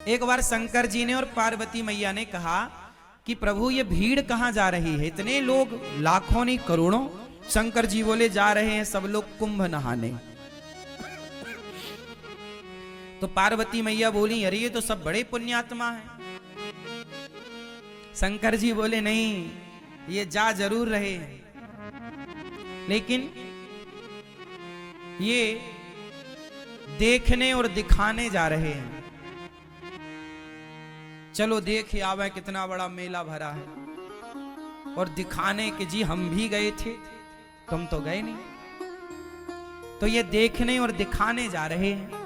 एक बार शंकर जी ने और पार्वती मैया ने कहा कि प्रभु ये भीड़ कहां जा रही है, इतने लोग लाखों नहीं करोड़ों। शंकर जी बोले जा रहे हैं सब लोग कुंभ नहाने। तो पार्वती मैया बोली अरे ये तो सब बड़े पुण्यात्मा हैं। शंकर जी बोले नहीं, ये जा जरूर रहे हैं, लेकिन ये देखने और दिखाने जा रहे हैं। चलो देख आवे कितना बड़ा मेला भरा है, और दिखाने के जी हम भी गए थे, तुम तो गए नहीं। तो ये देखने और दिखाने जा रहे हैं।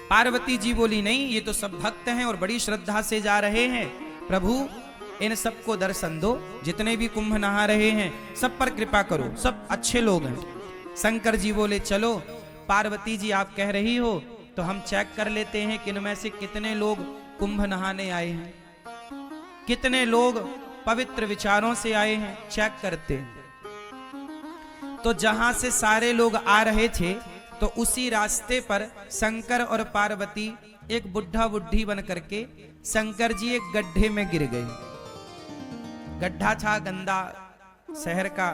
पार्वती जी बोली नहीं, ये तो सब भक्त हैं और बड़ी श्रद्धा से जा रहे हैं। प्रभु इन सबको दर्शन दो, जितने भी कुंभ नहा रहे हैं सब पर कृपा करो, सब अच्छे लोग हैं। शंकर जी बोले चलो पार्वती जी आप कह रही हो तो हम चेक कर लेते हैं कि इनमें से कितने लोग कुंभ नहाने आए हैं, कितने लोग पवित्र विचारों से आए हैं, चेक करते हैं। तो जहां से सारे लोग आ रहे थे तो उसी रास्ते पर शंकर और पार्वती एक बुढ़ा बुढ़ी बन करके शंकर जी एक गड्ढे में गिर गए। गड्ढा था गंदा शहर का,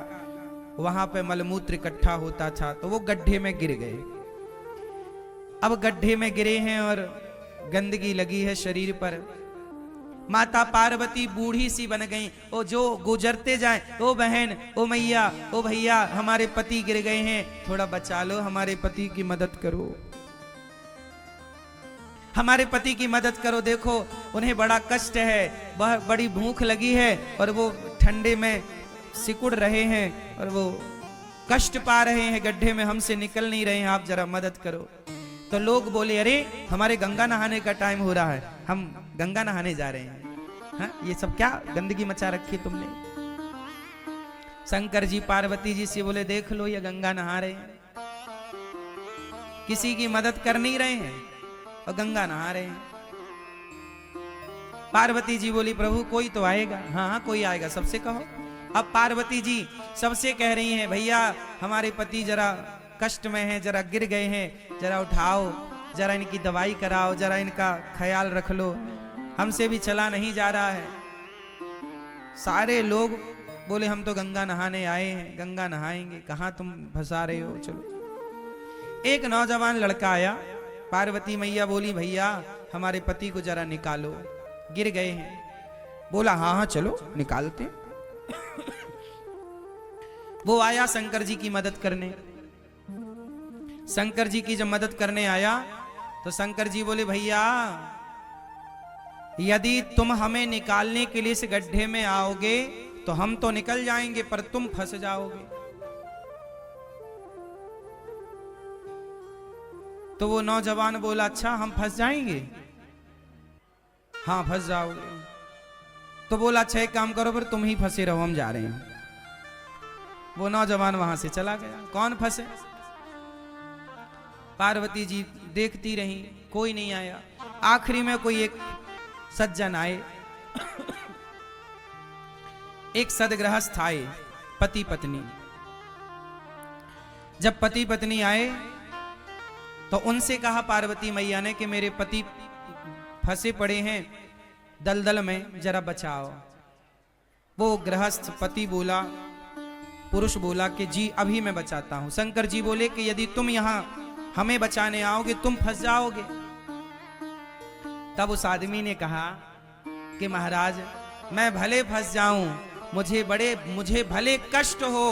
वहां पे मलमूत्र इकट्ठा होता था, तो वो गड्ढे में गिर गए। अब गड्ढे में गिरे हैं और गंदगी लगी है शरीर पर। माता पार्वती बूढ़ी सी बन गई। ओ जो गुजरते जाए, ओ बहन, ओ मैया, ओ भैया, हमारे पति गिर गए हैं, थोड़ा बचा लो, हमारे पति की मदद करो, हमारे पति की मदद करो। देखो उन्हें बड़ा कष्ट है, बड़ी भूख लगी है और वो ठंडे में सिकुड़ रहे हैं और वो कष्ट पा रहे हैं, गड्ढे में हमसे निकल नहीं रहे हैं, आप जरा मदद करो। तो लोग बोले अरे हमारे गंगा नहाने का टाइम हो रहा है, हम गंगा नहाने जा रहे हैं। हाँ, ये सब क्या गंदगी मचा रखी तुमने। शंकर जी पार्वती जी से बोले देख लो ये गंगा नहा रहे हैं, किसी की मदद कर नहीं रहे हैं और गंगा नहा रहे हैं। पार्वती जी बोली प्रभु कोई तो आएगा। हाँ हाँ कोई आएगा, सबसे कहो। अब पार्वती जी सबसे कह रही हैं भैया हमारे पति जरा कष्ट में हैं, जरा गिर गए हैं, जरा उठाओ, जरा इनकी दवाई कराओ, जरा इनका ख्याल रख लो, हमसे भी चला नहीं जा रहा है। सारे लोग बोले हम तो गंगा नहाने आए हैं, गंगा नहाएंगे, कहां तुम फंसा रहे हो, चलो। एक नौजवान लड़का आया, पार्वती मैया बोली भैया हमारे पति को जरा निकालो, गिर गए हैं। बोला हाँ हाँ चलो निकालते। वो आया शंकर जी की मदद करने। शंकर जी की जब मदद करने आया तो शंकर जी बोले भैया यदि तुम हमें निकालने के लिए इस गड्ढे में आओगे तो हम तो निकल जाएंगे, पर तुम फंस जाओगे। तो वो नौजवान बोला अच्छा हम फंस जाएंगे? हाँ फंस जाओगे। तो बोला अच्छा एक काम करो फिर तुम ही फंसे रहो, हम जा रहे हैं। वो नौजवान वहां से चला गया। कौन फंसे? पार्वती जी देखती रही, कोई नहीं आया। आखिरी में कोई एक सज्जन आए, एक सदगृहस्थ आए, पति पत्नी। जब पति पत्नी आए तो उनसे कहा पार्वती मैया ने कि मेरे पति फंसे पड़े हैं दलदल में, जरा बचाओ। वो गृहस्थ पति बोला, पुरुष बोला कि जी अभी मैं बचाता हूं। शंकर जी बोले कि यदि तुम यहां हमें बचाने आओगे तुम फंस जाओगे। तब उस आदमी ने कहा कि महाराज मैं भले फंस जाऊं, मुझे भले कष्ट हो,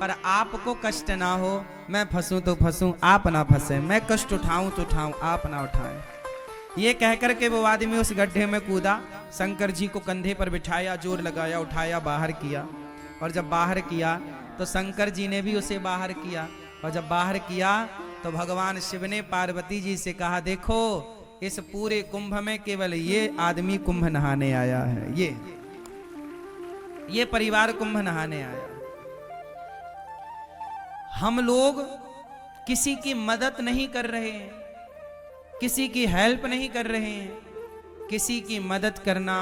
पर आपको कष्ट ना हो। मैं फंसूं तो फंसूं, आप ना फंसे, मैं कष्ट उठाऊं तो उठाऊं, आप ना उठाएं। ये कहकर के वो आदमी उस गड्ढे में कूदा, शंकर जी को कंधे पर बिठाया, जोर लगाया, उठाया, बाहर किया। और जब बाहर किया तो शंकर जी ने भी उसे बाहर किया। और जब बाहर किया तो भगवान शिव ने पार्वती जी से कहा देखो इस पूरे कुंभ में केवल ये आदमी कुंभ नहाने आया है, ये परिवार कुंभ नहाने आया। हम लोग किसी की मदद नहीं कर रहे हैं, किसी की हेल्प नहीं कर रहे हैं। किसी की मदद करना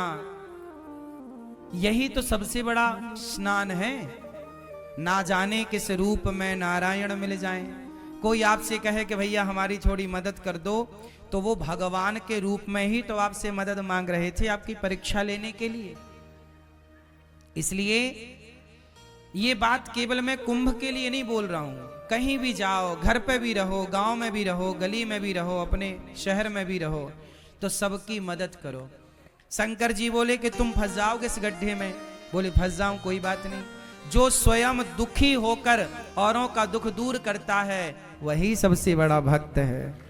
यही तो सबसे बड़ा स्नान है। ना जाने किस रूप में नारायण मिल जाएं। कोई आपसे कहे कि भैया हमारी थोड़ी मदद कर दो, तो वो भगवान के रूप में ही तो आपसे मदद मांग रहे थे, आपकी परीक्षा लेने के लिए। इसलिए ये बात केवल मैं कुंभ के लिए नहीं बोल रहा हूं, कहीं भी जाओ, घर पे भी रहो, गांव में भी रहो, गली में भी रहो, अपने शहर में भी रहो, तो सबकी मदद करो। शंकर जी बोले कि तुम फंस जाओगे इस गड्ढे में, बोले फंस जाऊं, कोई बात नहीं। जो स्वयं दुखी होकर औरों का दुख दूर करता है वही सबसे बड़ा भक्त है।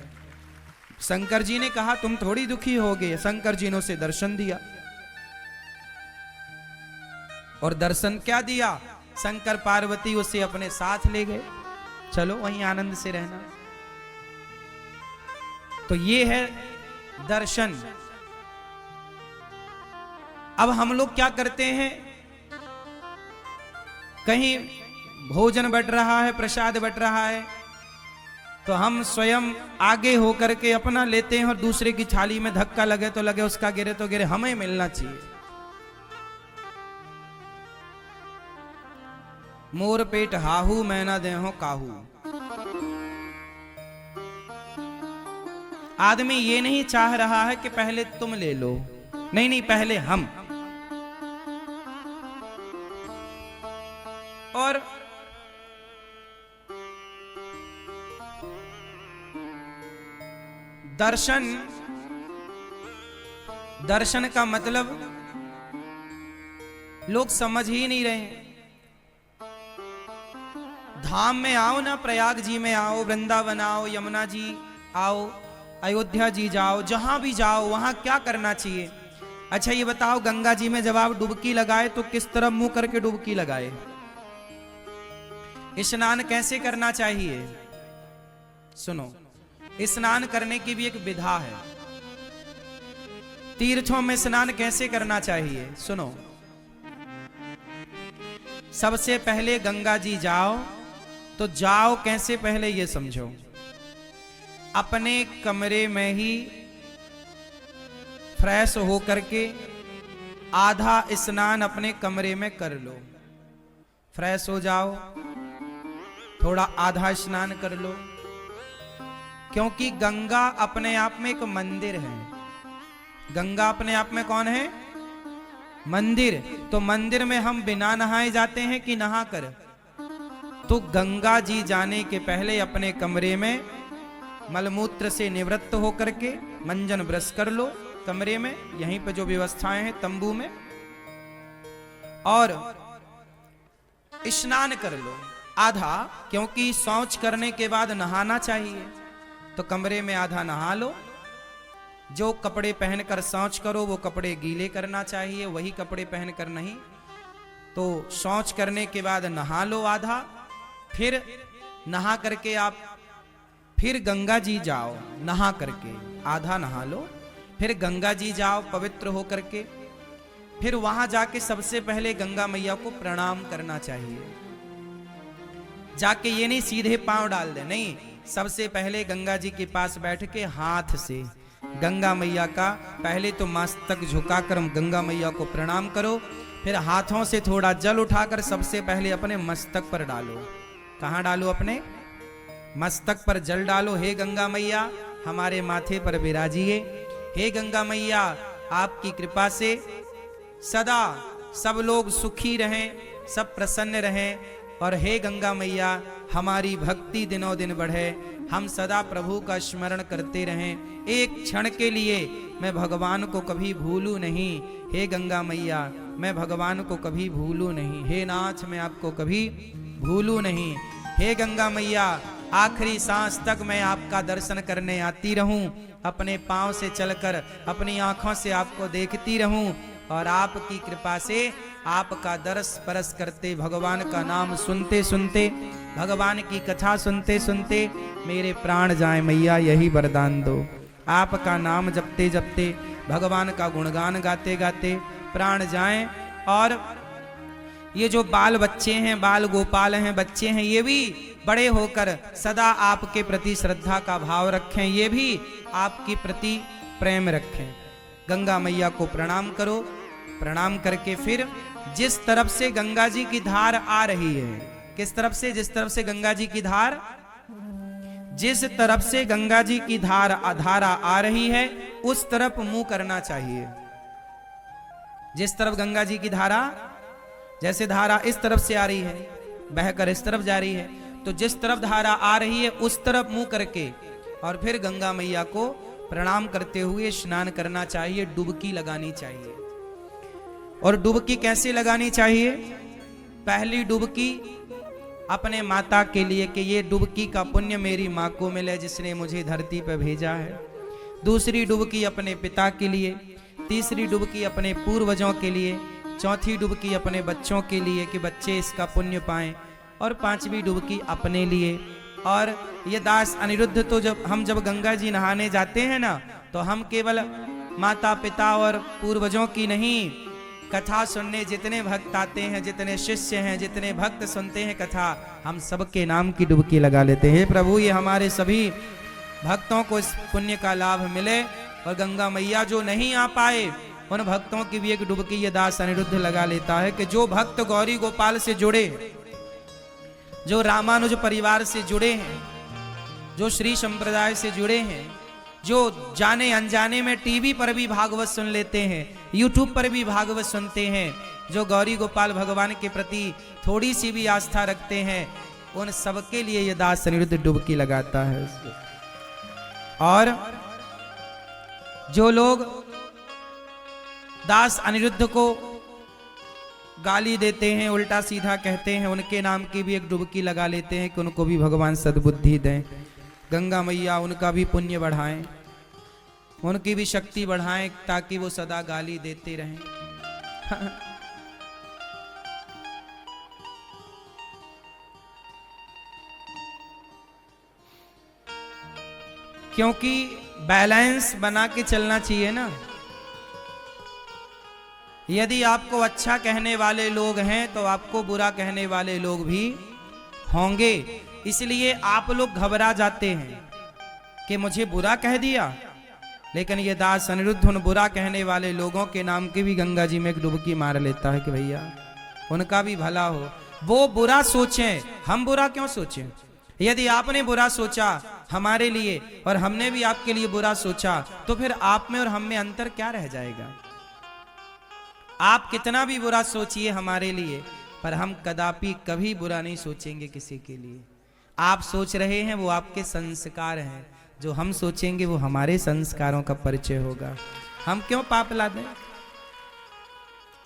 शंकर जी ने कहा तुम थोड़ी दुखी होगे, शंकर जी ने उसे दर्शन दिया। और दर्शन क्या दिया, शंकर पार्वती उसे अपने साथ ले गए, चलो वहीं आनंद से रहना। तो ये है दर्शन। अब हम लोग क्या करते हैं, कहीं भोजन बट रहा है, प्रसाद बट रहा है, तो हम स्वयं आगे होकर के अपना लेते हैं और दूसरे की थाली में धक्का लगे तो लगे, उसका गिरे तो गिरे, हमें मिलना चाहिए। मोर पेट हाहू मैना देहो काहू। आदमी ये नहीं चाह रहा है कि पहले तुम ले लो, नहीं नहीं, पहले हम। और दर्शन, दर्शन का मतलब लोग समझ ही नहीं रहे। धाम में आओ ना, प्रयाग जी में आओ, वृंदावन आओ, यमुना जी आओ, अयोध्या जी जाओ, जहां भी जाओ वहां क्या करना चाहिए। अच्छा ये बताओ, गंगा जी में जब आप डुबकी लगाए तो किस तरफ मुंह करके डुबकी लगाए? स्नान कैसे करना चाहिए? सुनो, स्नान करने की भी एक विधा है। तीर्थों में स्नान कैसे करना चाहिए? सुनो, सबसे पहले गंगा जी जाओ, तो जाओ कैसे पहले ये समझो। अपने कमरे में ही फ्रेश होकर के आधा स्नान अपने कमरे में कर लो। फ्रेश हो जाओ, थोड़ा आधा स्नान कर लो, क्योंकि गंगा अपने आप में एक मंदिर है। गंगा अपने आप में कौन है? मंदिर। तो मंदिर में हम बिना नहाए जाते हैं कि नहा कर? तो गंगा जी जाने के पहले अपने कमरे में मलमूत्र से निवृत्त होकर के मंजन ब्रश कर लो कमरे में, यहीं पे जो व्यवस्थाएं हैं तंबू में, और स्नान कर लो आधा, क्योंकि शौच करने के बाद नहाना चाहिए। तो कमरे में आधा नहा लो। जो कपड़े पहनकर शौच करो वो कपड़े गीले करना चाहिए, वही कपड़े पहनकर नहीं। तो शौच करने के बाद नहा लो आधा, फिर नहा करके आप फिर गंगा जी जाओ, नहा करके आधा नहा लो, फिर गंगा जी जाओ पवित्र हो करके, फिर वहां जाके सबसे पहले गंगा मैया को प्रणाम करना चाहिए। जाके ये नहीं सीधे पांव डाल दे, नहीं, सबसे पहले गंगा जी के पास बैठ के हाथ से गंगा मैया का पहले तो मस्तक झुकाकर गंगा मैया को प्रणाम करो, फिर हाथों से थोड़ा जल उठाकर सबसे पहले अपने मस्तक पर डालो। कहां डालो? अपने मस्तक पर जल डालो। हे गंगा मैया हमारे माथे पर विराजिए। हे गंगा मैया आपकी कृपा से सदा सब लोग सुखी रहें, सब प्रसन्न रहें, और हे गंगा मैया हमारी भक्ति दिनों दिन बढ़े, हम सदा प्रभु का स्मरण करते रहें। एक क्षण के लिए मैं भगवान को कभी भूलूं नहीं। हे गंगा मैया मैं भगवान को कभी भूलूं नहीं। हे नाथ मैं आपको कभी भूलूं नहीं। हे गंगा मैया आखिरी सांस तक मैं आपका दर्शन करने आती रहूं, अपने पांव से चलकर अपनी आंखों से आपको देखती रहूं, और आपकी कृपा से आपका दर्श परस करते, भगवान का नाम सुनते सुनते, भगवान की कथा सुनते सुनते मेरे प्राण जाए मैया, यही वरदान दो। आपका नाम जपते जपते, भगवान का गुणगान गाते गाते प्राण जाएं। और ये जो बाल बच्चे हैं, बाल गोपाल हैं, बच्चे हैं, ये भी बड़े होकर सदा आपके प्रति श्रद्धा का भाव रखें, ये भी आपके प्रति प्रेम रखें। गंगा मैया को प्रणाम करो। प्रणाम करके फिर जिस तरफ से गंगा जी की धार आ रही है, किस तरफ से? जिस तरफ से गंगा जी की धार जिस तरफ से गंगा जी की धारा आ रही है उस तरफ मुंह करना चाहिए। जिस तरफ गंगा जी की धारा, जैसे धारा इस तरफ से आ रही है, बहकर इस तरफ जा रही है, तो जिस तरफ धारा आ रही है उस तरफ मुंह करके और फिर गंगा मैया को प्रणाम करते हुए स्नान करना चाहिए, डुबकी लगानी चाहिए। और डुबकी कैसे लगानी चाहिए? पहली डुबकी अपने माता के लिए कि ये डुबकी का पुण्य मेरी माँ को मिले जिसने मुझे धरती पर भेजा है। दूसरी डुबकी अपने पिता के लिए, तीसरी डुबकी अपने पूर्वजों के लिए, चौथी डुबकी अपने बच्चों के लिए कि बच्चे इसका पुण्य पाएं, और पांचवी डुबकी अपने लिए। और ये दास अनिरुद्ध तो जब गंगा जी नहाने जाते हैं ना, तो हम केवल माता पिता और पूर्वजों की नहीं, कथा सुनने जितने भक्त आते हैं, जितने शिष्य हैं, जितने भक्त सुनते हैं कथा, हम सबके नाम की डुबकी लगा लेते हैं। प्रभु ये हमारे सभी भक्तों को इस पुण्य का लाभ मिले, और गंगा मैया जो नहीं आ पाए उन भक्तों की भी एक डुबकी ये दास अनिरुद्ध लगा लेता है कि जो भक्त गौरी गोपाल से जुड़े, जो रामानुज परिवार से जुड़े हैं, जो श्री संप्रदाय से जुड़े हैं, जो जाने अनजाने में टीवी पर भी भागवत सुन लेते हैं, यूट्यूब पर भी भागवत सुनते हैं, जो गौरी गोपाल भगवान के प्रति थोड़ी सी भी आस्था रखते हैं, उन सबके लिए ये दास अनिरुद्ध डुबकी लगाता है। और जो लोग दास अनिरुद्ध को गाली देते हैं, उल्टा सीधा कहते हैं, उनके नाम की भी एक डुबकी लगा लेते हैं कि उनको भी भगवान सद्बुद्धि दें, गंगा मैया उनका भी पुण्य बढ़ाएं, उनकी भी शक्ति बढ़ाएं, ताकि वो सदा गाली देते रहें। क्योंकि बैलेंस बना के चलना चाहिए ना। यदि आपको अच्छा कहने वाले लोग हैं तो आपको बुरा कहने वाले लोग भी होंगे, इसलिए आप लोग घबरा जाते हैं कि मुझे बुरा कह दिया। लेकिन ये दास अनिरुद्ध उन बुरा कहने वाले लोगों के नाम की भी गंगा जी में एक डुबकी मार लेता है कि भैया उनका भी भला हो। वो बुरा सोचें, हम बुरा क्यों सोचें? यदि आपने बुरा सोचा हमारे लिए और हमने भी आपके लिए बुरा सोचा, तो फिर आप में और हम में अंतर क्या रह जाएगा? आप कितना भी बुरा सोचिए हमारे लिए, पर हम कदापि कभी बुरा नहीं सोचेंगे किसी के लिए। आप सोच रहे हैं वो आपके संस्कार हैं, जो हम सोचेंगे वो हमारे संस्कारों का परिचय होगा। हम क्यों पाप ला दें?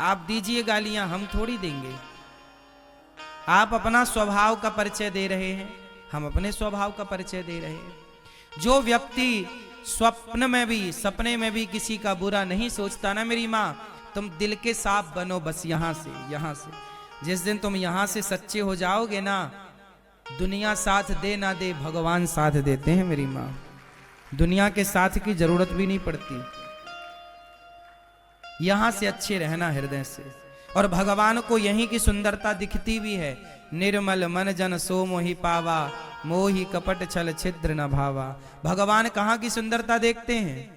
आप दीजिए गालियां, हम थोड़ी देंगे। आप अपना स्वभाव का परिचय दे रहे हैं, हम अपने स्वभाव का परिचय दे रहे हैं। जो व्यक्ति स्वप्न में भी, सपने में भी किसी का बुरा नहीं सोचता ना मेरी माँ, तुम दिल के साफ बनो बस यहाँ से। जिस दिन तुम यहाँ से सच्चे हो जाओगे ना, दुनिया साथ दे ना दे, भगवान साथ देते हैं मेरी माँ। दुनिया के साथ की जरूरत भी नहीं पड़ती, यहाँ से अच्छे रहना हृदय से। और भगवान को यहीं की सुंदरता दिखती भी है। निर्मल मन जन सो मोहि पावा, मोहि कपट छल छिद्र न भावा। भगवान कहाँ की सुंदरता देखते हैं?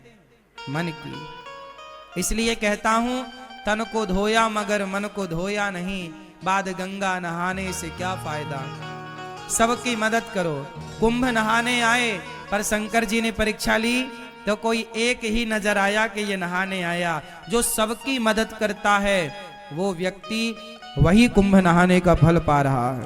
मन की। इसलिए कहता हूं, तन को धोया मगर मन को धोया नहीं, बाद गंगा नहाने से क्या फायदा। सबकी मदद करो। कुंभ नहाने आए, पर शंकर जी ने परीक्षा ली तो कोई एक ही नजर आया कि ये नहाने आया। जो सबकी मदद करता है वो व्यक्ति वही कुंभ नहाने का फल पा रहा है।